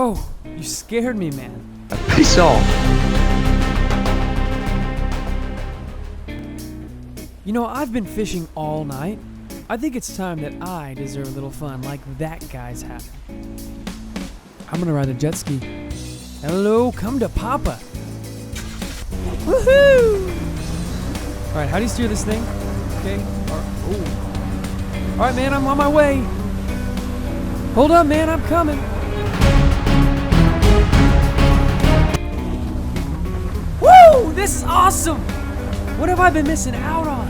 Whoa, you scared me, man. Peace off. You know, I've been fishing all night. I think it's time that I deserve a little fun like that guy's having. I'm gonna ride a jet ski. Hello, come to Papa. Woohoo! Alright, how do you steer this thing? Okay. Alright, man, I'm on my way. Hold up, man, I'm coming. Woo! This is awesome! What have I been missing out on?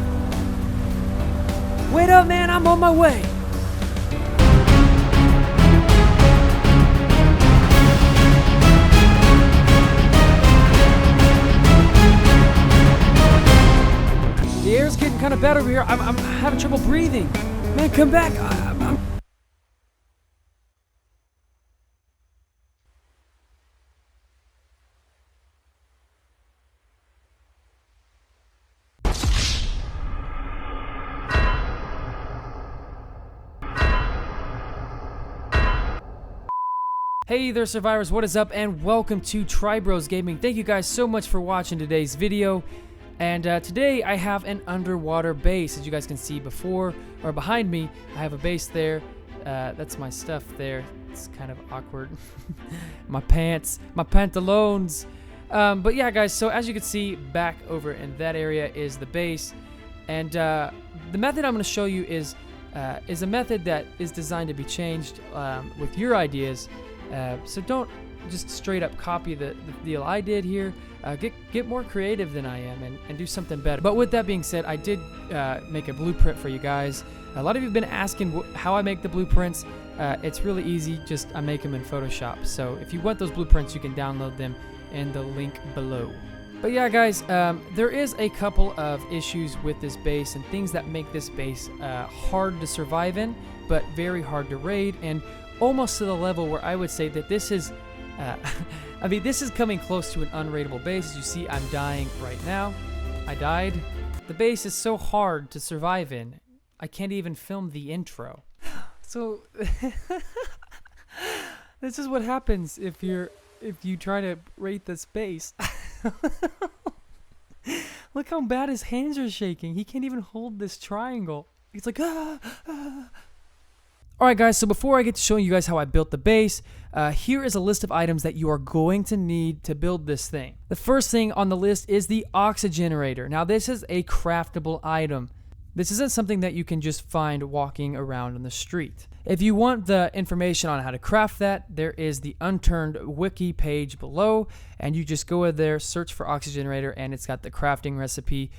Wait up, man, I'm on my way. The air's getting kind of bad over here. I'm having trouble breathing. Man, come back. Hey there, survivors, what is up, and welcome to Tribros Gaming. Thank you guys so much for watching today's video. And today I have an underwater base. As you guys can see before, or behind me, I have a base there. That's my stuff there. It's kind of awkward. My pants, my pantalones. But yeah, guys, so as you can see, back over in that area is the base. And the method I'm going to show you is a method that is designed to be changed with your ideas. So don't just straight up copy the deal I did here. Get more creative than I am and do something better. But with that being said, I did make a blueprint for you guys. A lot of you have been asking how I make the blueprints. It's really easy. Just I make them in Photoshop. So if you want those blueprints, you can download them in the link below. But yeah, guys, there is a couple of issues with this base and things that make this base hard to survive in, but very hard to raid, and almost to the level where I would say that this is, I mean, this is coming close to an unraidable base. As you see, I'm dying right now. I died. The base is so hard to survive in, I can't even film the intro. So, this is what happens if you try to raid this base. Look how bad his hands are shaking. He can't even hold this triangle. He's like, Alright guys, so before I get to showing you guys how I built the base, here is a list of items that you are going to need to build this thing. The first thing on the list is the oxygenator. Now this is a craftable item. This isn't something that you can just find walking around on the street. If you want the information on how to craft that, there is the Unturned wiki page below, and you just go in there, search for oxygenator, and it's got the crafting recipe.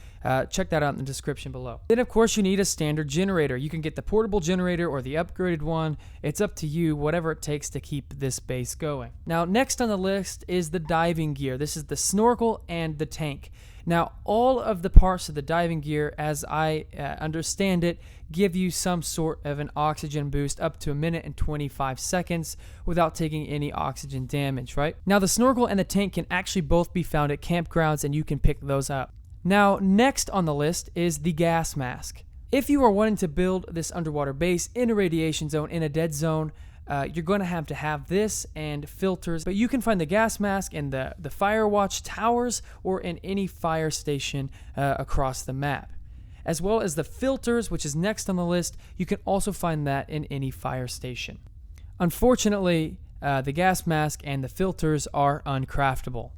Check that out in the description below. Then of course you need a standard generator. You can get the portable generator or the upgraded one. It's up to you, whatever it takes to keep this base going. Now next on the list is the diving gear. This is the snorkel and the tank. Now, all of the parts of the diving gear, as I understand it, give you some sort of an oxygen boost up to 1 minute and 25 seconds without taking any oxygen damage, right? Now, the snorkel and the tank can actually both be found at campgrounds, and you can pick those up. Now, next on the list is the gas mask. If you are wanting to build this underwater base in a radiation zone, in a dead zone, you're going to have this and filters, but you can find the gas mask in the fire watch towers or in any fire station across the map. As well as the filters, which is next on the list, you can also find that in any fire station. Unfortunately, the gas mask and the filters are uncraftable.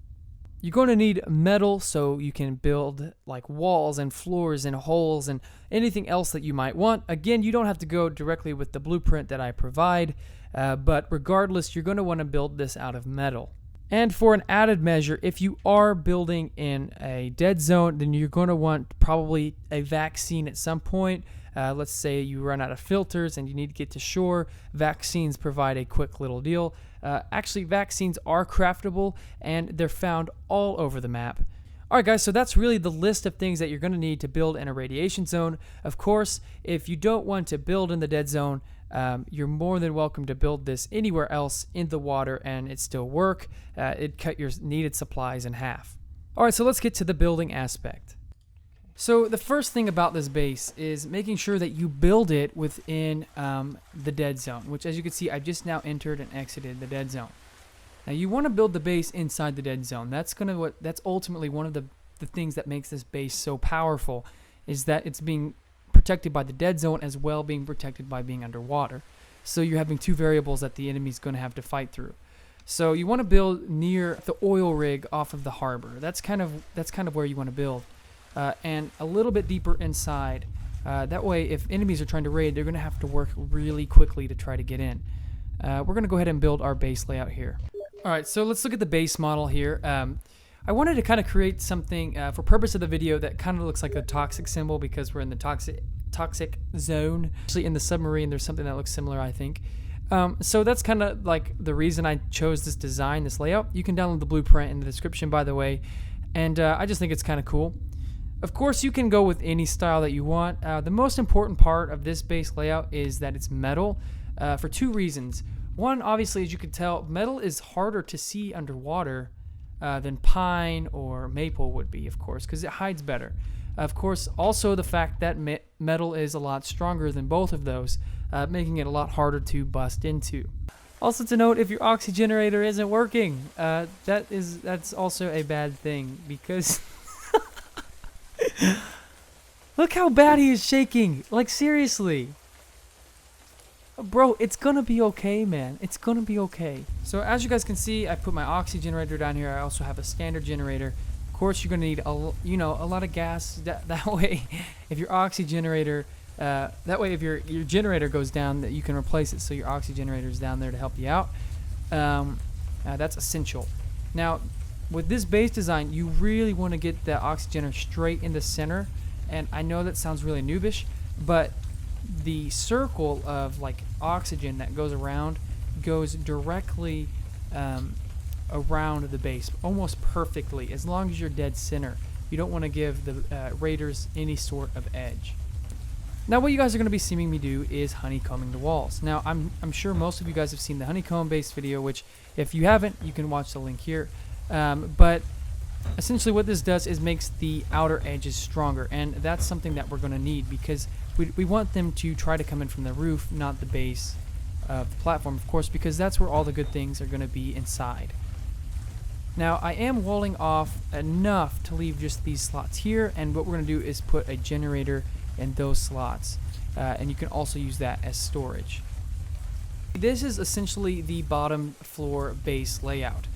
You're going to need metal so you can build like walls and floors and holes and anything else that you might want. Again, you don't have to go directly with the blueprint that I provide, but regardless, you're going to want to build this out of metal. And for an added measure, if you are building in a dead zone, then you're going to want probably a vaccine at some point. Let's say you run out of filters and you need to get to shore. Vaccines provide a quick little deal. Actually, vaccines are craftable and they're found all over the map. Alright guys, so that's really the list of things that you're going to need to build in a radiation zone. Of course, if you don't want to build in the dead zone, you're more than welcome to build this anywhere else in the water and it still work. It'd cut your needed supplies in half. Alright, so let's get to the building aspect. So the first thing about this base is making sure that you build it within the dead zone, which as you can see, I've just now entered and exited the dead zone. Now you want to build the base inside the dead zone. That's ultimately one of the things that makes this base so powerful, is that it's being protected by the dead zone as well being protected by being underwater. So you're having two variables that the enemy's going to have to fight through. So you want to build near the oil rig off of the harbor. That's kind of where you want to build, and a little bit deeper inside. That way, if enemies are trying to raid, they're going to have to work really quickly to try to get in. We're going to go ahead and build our base layout here. All right, so let's look at the base model here. I wanted to kind of create something for purpose of the video that kind of looks like a toxic symbol, because we're in the toxic zone. Actually, in the submarine, there's something that looks similar, I think. So that's kind of like the reason I chose this design, this layout. You can download the blueprint in the description, by the way, and I just think it's kind of cool. Of course, you can go with any style that you want. The most important part of this base layout is that it's metal, for two reasons. One, obviously, as you can tell, metal is harder to see underwater than pine or maple would be, of course, because it hides better. Of course, also the fact that metal is a lot stronger than both of those, making it a lot harder to bust into. Also to note, if your oxygenator isn't working, that's also a bad thing, because look how bad he is shaking. Like, seriously. Bro, it's gonna be okay, man. It's gonna be okay. So as you guys can see, I put my oxy generator down here. I also have a standard generator. Of course, you're gonna need a lot of gas. That way, if your oxy generator, if your generator goes down, that you can replace it. So your oxy generator is down there to help you out. That's essential. Now, with this base design, you really want to get the oxygenator straight in the center. And I know that sounds really noobish, but the circle of like oxygen that goes around goes directly around the base, almost perfectly, as long as you're dead center. You don't want to give the raiders any sort of edge. Now what you guys are going to be seeing me do is honeycombing the walls. Now I'm sure most of you guys have seen the honeycomb based video, which if you haven't, you can watch the link here. But essentially what this does is makes the outer edges stronger, and that's something that we're going to need, because we want them to try to come in from the roof, not the base of the platform, of course, because that's where all the good things are going to be inside. Now I am walling off enough to leave just these slots here, and what we're going to do is put a generator in those slots, and you can also use that as storage. This is essentially the bottom floor base layout.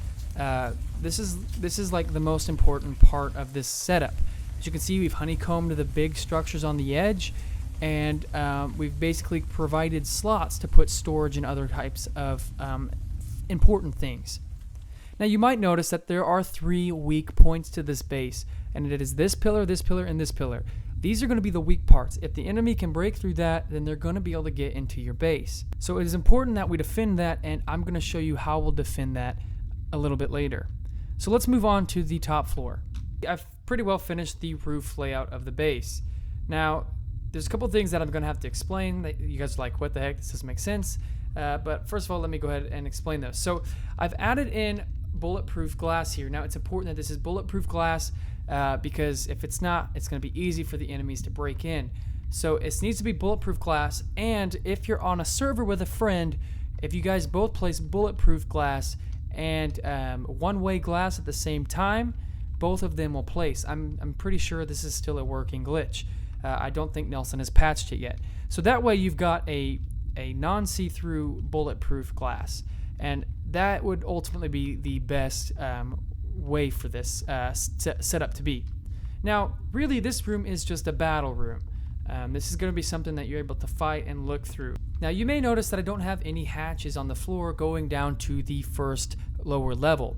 This is like the most important part of this setup. As you can see, we've honeycombed the big structures on the edge, and we've basically provided slots to put storage and other types of important things. Now you might notice that there are 3 weak points to this base, and it is this pillar, and this pillar. These are going to be the weak parts. If the enemy can break through that, then they're going to be able to get into your base. So it is important that we defend that, and I'm going to show you how we'll defend that a little bit later. So let's move on to the top floor. I've pretty well finished the roof layout of the base. Now, there's a couple things that I'm going to have to explain that you guys are like, what the heck, this doesn't make sense. But first of all, let me go ahead and explain those. So I've added in bulletproof glass here. Now, it's important that this is bulletproof glass because if it's not, it's going to be easy for the enemies to break in. So it needs to be bulletproof glass, and if you're on a server with a friend, if you guys both place bulletproof glass and one-way glass at the same time, both of them will place. I'm pretty sure this is still a working glitch. I don't think Nelson has patched it yet. So that way you've got a non-see-through bulletproof glass, and that would ultimately be the best way for this setup to be. Now, really, this room is just a battle room. This is going to be something that you're able to fight and look through. Now, you may notice that I don't have any hatches on the floor going down to the first lower level.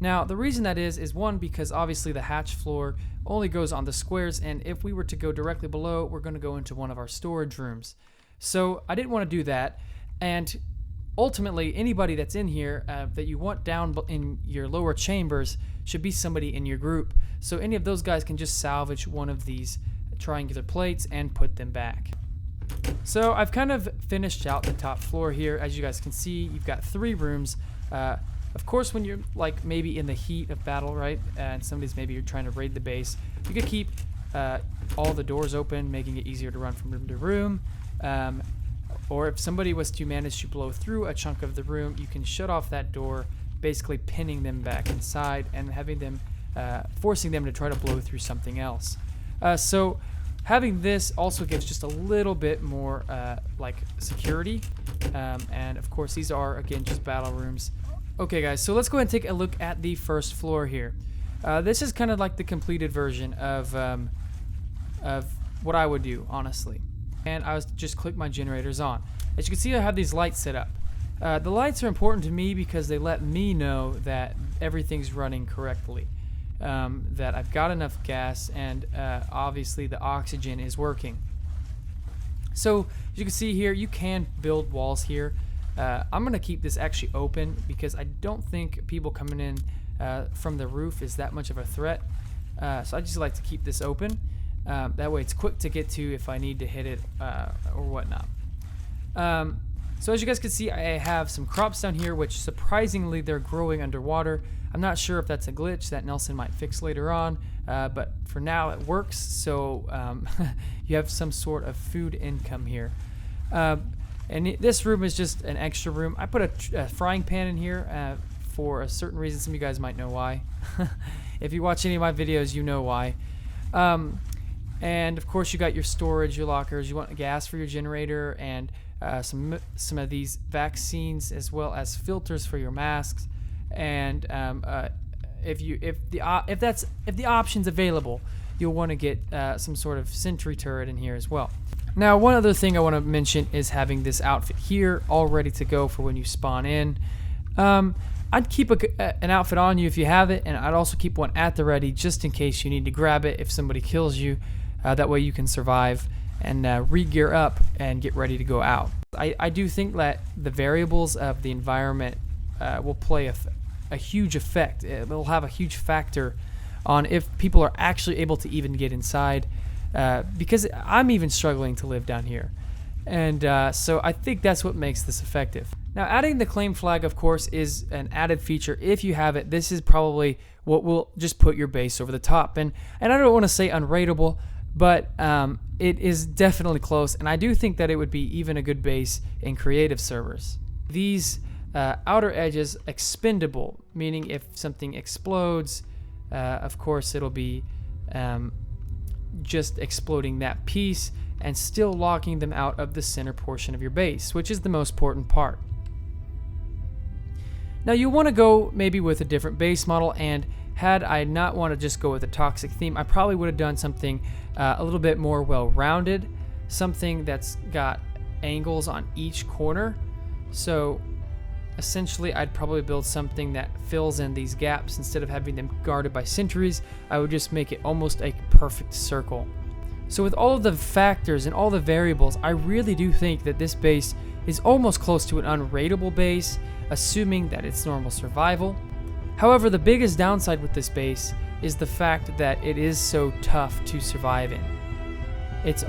Now, the reason that is one, because obviously the hatch floor only goes on the squares, and if we were to go directly below, we're going to go into one of our storage rooms. So I didn't want to do that, and ultimately anybody that's in here that you want down in your lower chambers should be somebody in your group. So any of those guys can just salvage one of these triangular plates and put them back. So I've kind of finished out the top floor here. As you guys can see, you've got 3 rooms. Of course, when you're like maybe in the heat of battle, right, and somebody's maybe you're trying to raid the base, you could keep all the doors open, making it easier to run from room to room. Or if somebody was to manage to blow through a chunk of the room, you can shut off that door, basically pinning them back inside and having them, forcing them to try to blow through something else. So having this also gives just a little bit more like security. And of course, these are, again, just battle rooms. Okay, guys, so let's go ahead and take a look at the first floor here. This is kind of like the completed version of what I would do, honestly. And I was just click my generators on. As you can see, I have these lights set up. The lights are important to me because they let me know that everything's running correctly, that I've got enough gas, and obviously the oxygen is working. So as you can see here, you can build walls here. I'm gonna keep this actually open because I don't think people coming in from the roof is that much of a threat. So I just like to keep this open. That way it's quick to get to if I need to hit it or whatnot. So as you guys can see, I have some crops down here, which surprisingly they're growing underwater. I'm not sure if that's a glitch that Nelson might fix later on, but for now it works. So you have some sort of food income here. And this room is just an extra room. I put a frying pan in here for a certain reason. Some of you guys might know why. If you watch any of my videos, you know why. And of course, you got your storage, your lockers. You want gas for your generator, and some of these vaccines, as well as filters for your masks. And if the option's available, you'll want to get some sort of sentry turret in here as well. Now, one other thing I want to mention is having this outfit here all ready to go for when you spawn in. I'd keep an outfit on you if you have it, and I'd also keep one at the ready just in case you need to grab it if somebody kills you. That way you can survive and re-gear up and get ready to go out. I do think that the variables of the environment will play a huge effect. It will have a huge factor on if people are actually able to even get inside, because I'm even struggling to live down here. And so I think that's what makes this effective. Now, adding the claim flag, of course, is an added feature. If you have it, this is probably what will just put your base over the top. And I don't want to say unrateable, but it is definitely close. And I do think that it would be even a good base in creative servers. These outer edges expendable, meaning if something explodes, of course, it'll be just exploding that piece and still locking them out of the center portion of your base, which is the most important part. Now, you want to go maybe with a different base model, and had I not want to just go with a toxic theme, I probably would have done something a little bit more well-rounded, something that's got angles on each corner. So essentially, I'd probably build something that fills in these gaps. Instead of having them guarded by sentries, I would just make it almost a perfect circle. So with all of the factors and all the variables, I really do think that this base is almost close to an unrateable base, assuming that it's normal survival. However, the biggest downside with this base is the fact that it is so tough to survive in. It's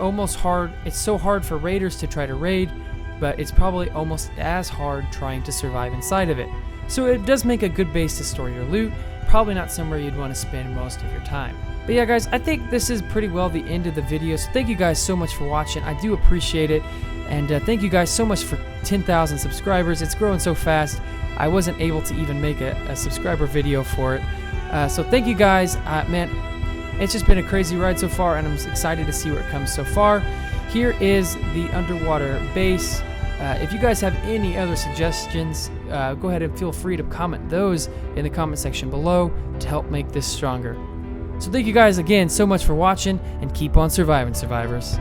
so hard for raiders to try to raid, but it's probably almost as hard trying to survive inside of it. So it does make a good base to store your loot, probably not somewhere you'd want to spend most of your time. But yeah, guys, I think this is pretty well the end of the video, so thank you guys so much for watching. I do appreciate it, and thank you guys so much for 10,000 subscribers. It's growing so fast, I wasn't able to even make a subscriber video for it. So thank you guys. Man, it's just been a crazy ride so far, and I'm excited to see where it comes so far. Here is the underwater base. If you guys have any other suggestions, go ahead and feel free to comment those in the comment section below to help make this stronger. So thank you guys again so much for watching, and keep on surviving, survivors.